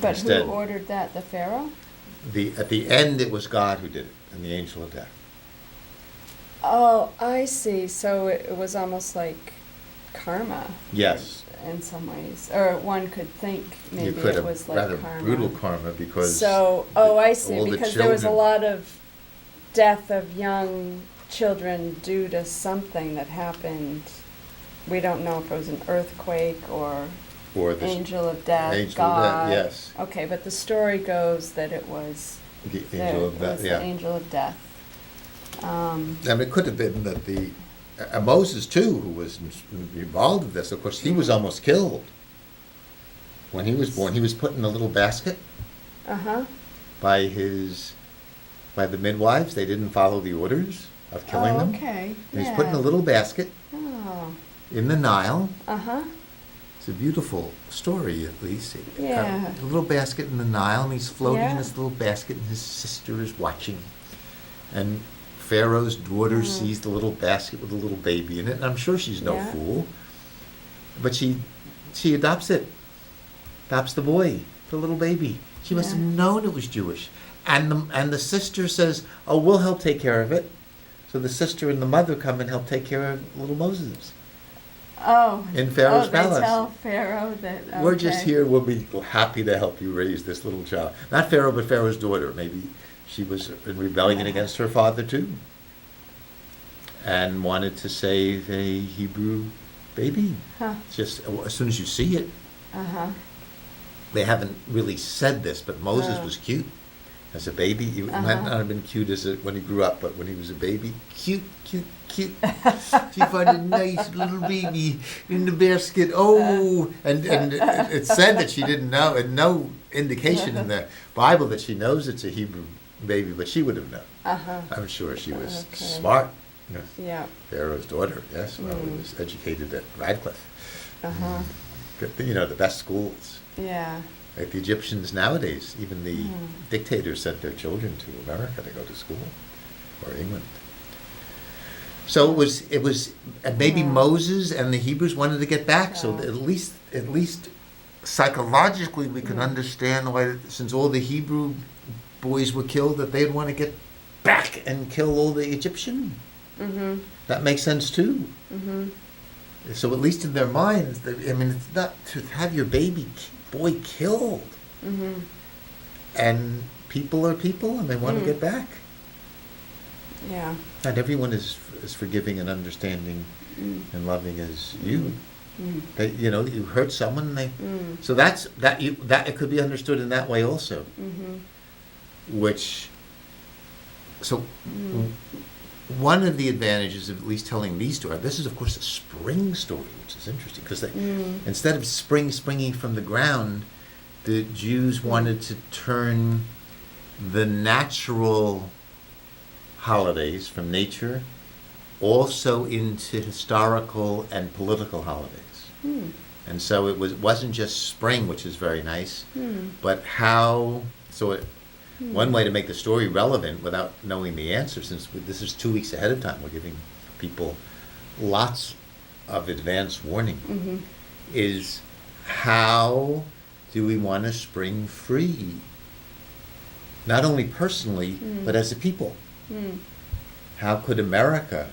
But Instead, who ordered that? The Pharaoh? at the end, it was God who did it, and the angel of death. Oh, I see. So it was almost like karma. Yes. In some ways. Or one could think maybe You could it have was like rather karma. brutal karma because So, I see. all the Because there was a children- lot of death of young children due to something that happened. We don't know if it was an earthquake or the angel of death, angel of God. death, yes. Okay, but the story goes that it was The angel of death, the yeah. angel of death. And it could have been that Moses too, who was involved in this, of course, he was almost killed. When he was born, he was put in a little basket Uh-huh. by the midwives. They didn't follow the orders of killing them. Okay. And he's put in a little basket Oh. in the Nile. Uh-huh. It's a beautiful story, at least. Yeah. A little basket in the Nile, and he's floating in Yeah. this little basket, and his sister is watching. And Pharaoh's daughter sees the little basket with a little baby in it, and I'm sure she's no Yeah. fool. But she adopts it, adopts the boy, the little baby. She must have known it was Jewish. And the sister says, "Oh, we'll help take care of it." So the sister and the mother come and help take care of little Moses. Oh. In Pharaoh's they palace. tell Pharaoh that. Okay. We're just here. We'll be happy to help you raise this little child. Not Pharaoh, but Pharaoh's daughter. Maybe she was in rebellion against her father too, and wanted to save a Hebrew baby. Huh. Just as soon as you see it. Uh-huh. They haven't really said this, but Moses was cute as a baby. He might not have been cute when he grew up, but when he was a baby, cute, cute, cute. She found a nice little baby in the basket. Oh, and it's said that she didn't know, and no indication in the Bible that she knows it's a Hebrew baby, but she would have known. Uh-huh. I'm sure she was Okay. smart. Yes. Yeah. Pharaoh's daughter, yes, well, was educated at Radcliffe. Uh-huh. The best schools. Yeah. Like the Egyptians nowadays, even the dictators sent their children to America to go to school, or England. So it was, and maybe Moses and the Hebrews wanted to get back. So at least psychologically, we can understand why, since all the Hebrew boys were killed, that they'd want to get back and kill all the Egyptian. Mm-hmm. That makes sense too. Mm-hmm. So at least in their minds, it's not to have your boy killed. Mm-hmm. And people are people, and they want to get back. Yeah. Not everyone is forgiving and understanding and loving as you. They, you hurt someone, and they. So that it could be understood in that way also. Which. So. One of the advantages of at least telling these stories, this is of course a spring story, which is interesting, because instead of springing from the ground, the Jews wanted to turn the natural holidays from nature also into historical and political holidays. And so it wasn't just spring, which is very nice, but one way to make the story relevant without knowing the answer, since this is 2 weeks ahead of time, we're giving people lots of advance warning, is how do we want to spring free? Not only personally, but as a people. How could America,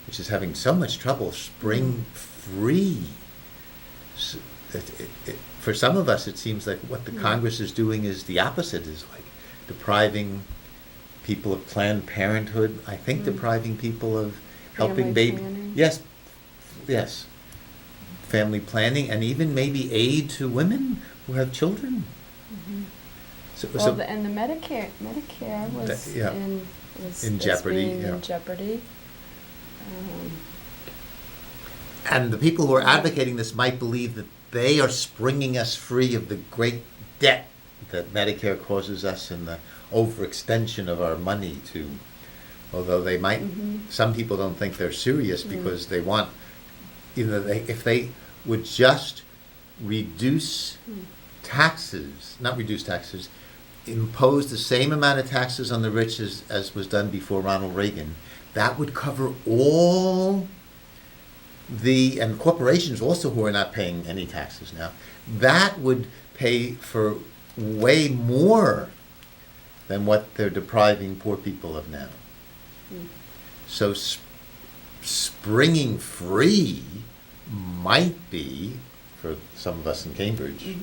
which is having so much trouble, spring free? So for some of us, it seems like what the Congress is doing is the opposite, is like depriving people of Planned Parenthood. I think depriving people of helping Family baby. planning. Yes. Family planning, and even maybe aid to women who have children. And the Medicare was in jeopardy. Being in jeopardy. And the people who are advocating this might believe that they are springing us free of the great debt that Medicare causes us and the overextension of our money to, although they might, some people don't think they're serious because they want, if they would just reduce taxes, not reduce taxes, impose the same amount of taxes on the rich as was done before Ronald Reagan, that would cover all and corporations also who are not paying any taxes now, that would pay for way more than what they're depriving poor people of now. So springing free might be, for some of us in Cambridge,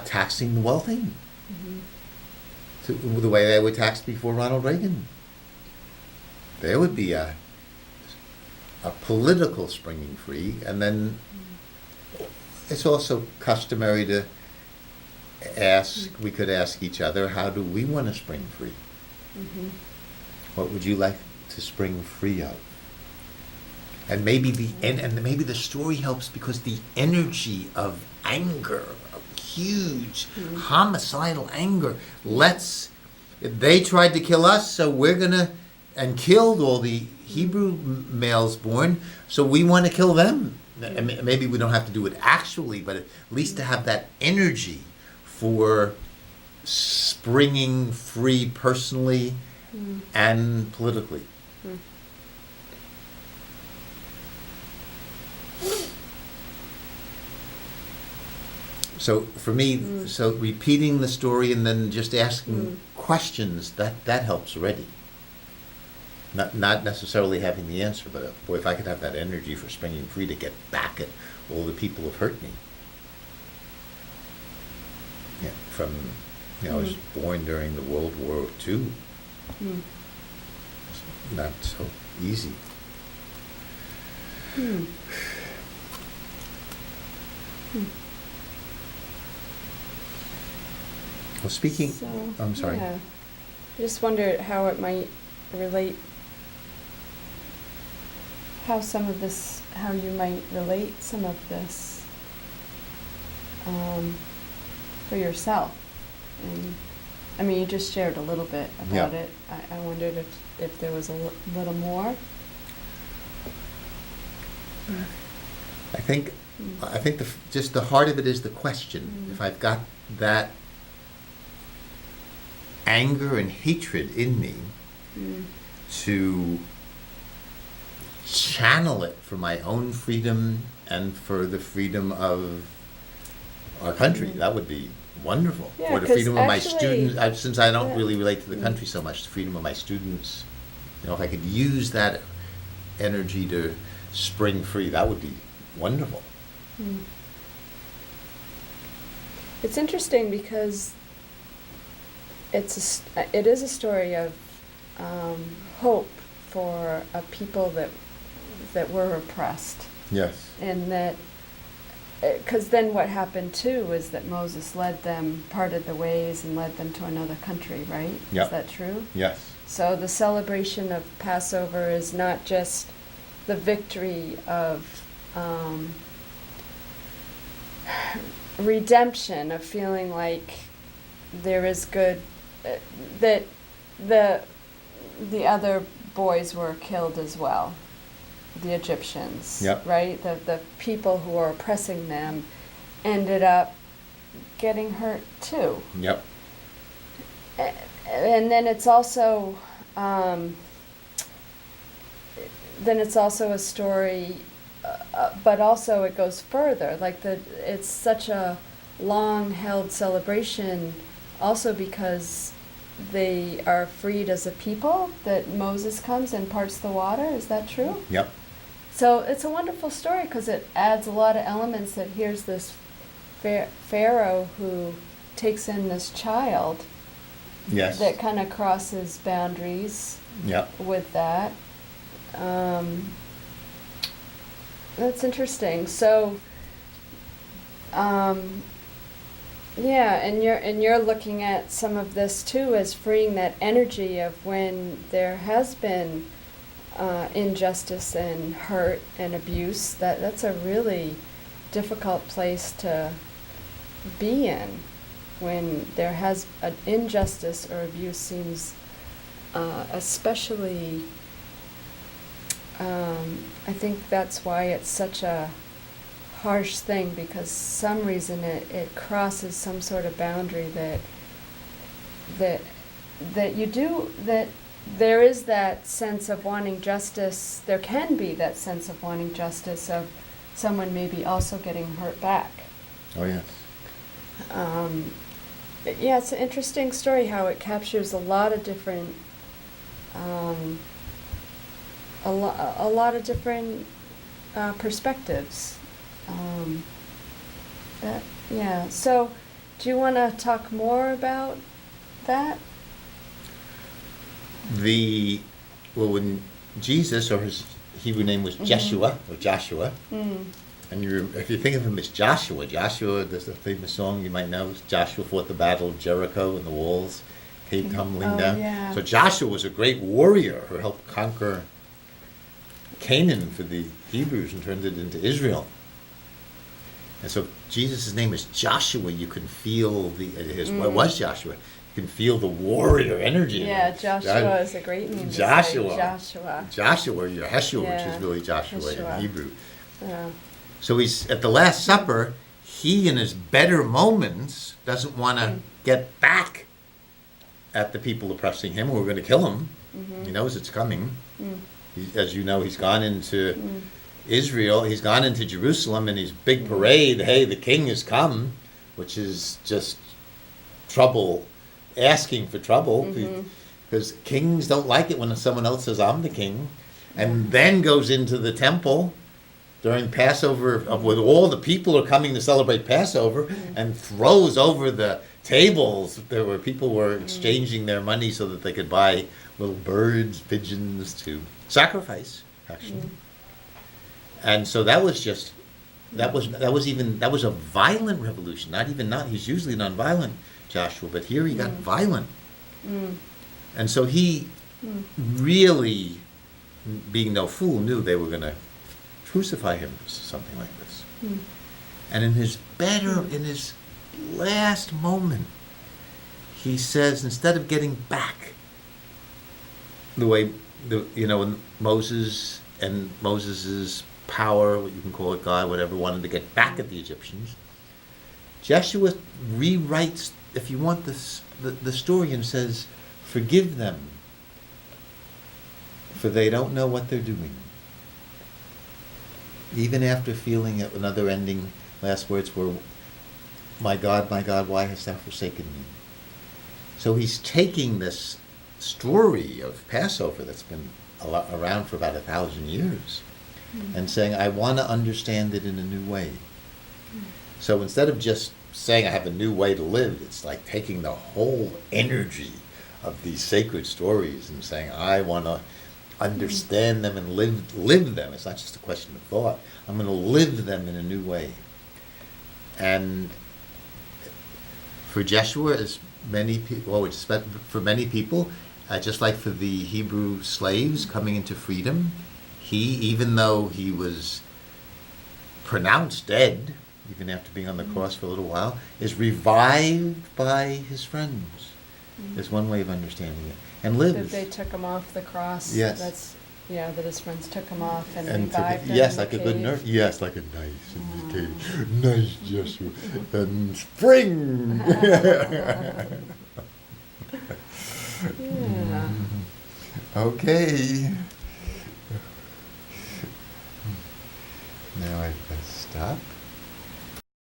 taxing the wealthy to the way they were taxed before Ronald Reagan. There would be a political springing free, and then it's also customary to we could ask each other, how do we want to spring free? What would you like to spring free of? And maybe maybe the story helps because the energy of anger, of huge homicidal anger, they tried to kill us, so we're gonna, and killed all the Hebrew males born, so we want to kill them. Maybe we don't have to do it actually, but at least to have that energy for springing free personally and politically. So for me, so repeating the story and then just asking questions, that helps already. Not necessarily having the answer, but boy, if I could have that energy for springing free to get back at all the people who've hurt me. Yeah, I was born during the World War II. It's not so easy. Well, speaking, I'm sorry. Yeah. I just wondered how it might relate, how you might relate some of this for yourself. And I mean, you just shared a little bit about it. I wondered if there was a little more. I think just the heart of it is the question. If I've got that anger and hatred in me, to channel it for my own freedom and for the freedom of our country, that would be wonderful. Yeah, for the freedom of my actually, students, since I don't really relate to the country so much, the freedom of my students, if I could use that energy to spring free, that would be wonderful. It's interesting because it is a story of hope for a people that were oppressed. Yes. And that, because then what happened too is that Moses parted the ways and led them to another country, right? Yep. Is that true? Yes. So the celebration of Passover is not just the victory of redemption, of feeling like there is good, that the other boys were killed as well, the Egyptians, right? The people who were oppressing them ended up getting hurt too. Yep. And then it's also a story, but also it goes further. Like it's such a long-held celebration, also because they are freed as a people, that Moses comes and parts the water. Is that true? Yep. So it's a wonderful story because it adds a lot of elements. That here's this Pharaoh who takes in this child. Yes. That kind of crosses boundaries. Yep. With that. That's interesting. So, yeah, and you're looking at some of this too as freeing that energy of when there has been injustice and hurt and abuse. That's a really difficult place to be in, when there has an injustice or abuse. Seems especially. I think that's why it's such a harsh thing, because some reason it crosses some sort of boundary that there is that sense of wanting justice. There can be that sense of wanting justice of someone maybe also getting hurt back. Oh yes. Yeah, it's an interesting story how it captures a lot of different, a lot of different perspectives. Yeah. So, do you want to talk more about that? Well, when Jesus, or his Hebrew name was Jeshua, or Joshua, and if you think of him as Joshua, there's a famous song you might know, Joshua fought the battle of Jericho and the walls came tumbling down. Yeah. So Joshua was a great warrior who helped conquer Canaan for the Hebrews and turned it into Israel. And so Jesus' name is Joshua. You can feel what was Joshua? You can feel the warrior energy. Yeah, Joshua is a great name. Joshua, Joshua, or Yeshua, Yeah. which is really Joshua Yeshua. in Hebrew. Yeah. So he's at the Last Supper. He, in his better moments, doesn't want to get back at the people oppressing him who are going to kill him. He knows it's coming. As you know, he's gone into Israel. He's gone into Jerusalem, and his big parade. Hey, the king has come, which is just trouble, asking for trouble, because kings don't like it when someone else says, "I'm the king," and then goes into the temple during Passover, when all the people are coming to celebrate Passover, and throws over the tables where people were exchanging their money so that they could buy little birds, pigeons to sacrifice, actually. And so that was a violent revolution. He's usually non-violent, Joshua, but here he got violent. And so he really, being no fool, knew they were going to crucify him for something like this. And in his last moment, he says, instead of getting back the way Moses and Moses's power, what you can call it, God, whatever, wanted to get back at the Egyptians, Joshua rewrites, if you want this, the story, and says, "Forgive them, for they don't know what they're doing." Even after feeling it, another ending, last words were, my God, why hast thou forsaken me?" So he's taking this story of Passover that's been around for about 1,000 years and saying, I want to understand it in a new way. So instead of just saying I have a new way to live, it's like taking the whole energy of these sacred stories and saying, I want to understand them and live them. It's not just a question of thought. I'm going to live them in a new way. And for Joshua, for many people, just like for the Hebrew slaves coming into freedom, even though he was pronounced dead, even after being on the cross for a little while, is revived by his friends. Is one way of understanding it. And lives. That they took him off the cross. Yes. That his friends took him off and revived him. Yes, like a good nurse. Yes, like a nice invitation. Nice Joshua. And spring! Yeah. Okay.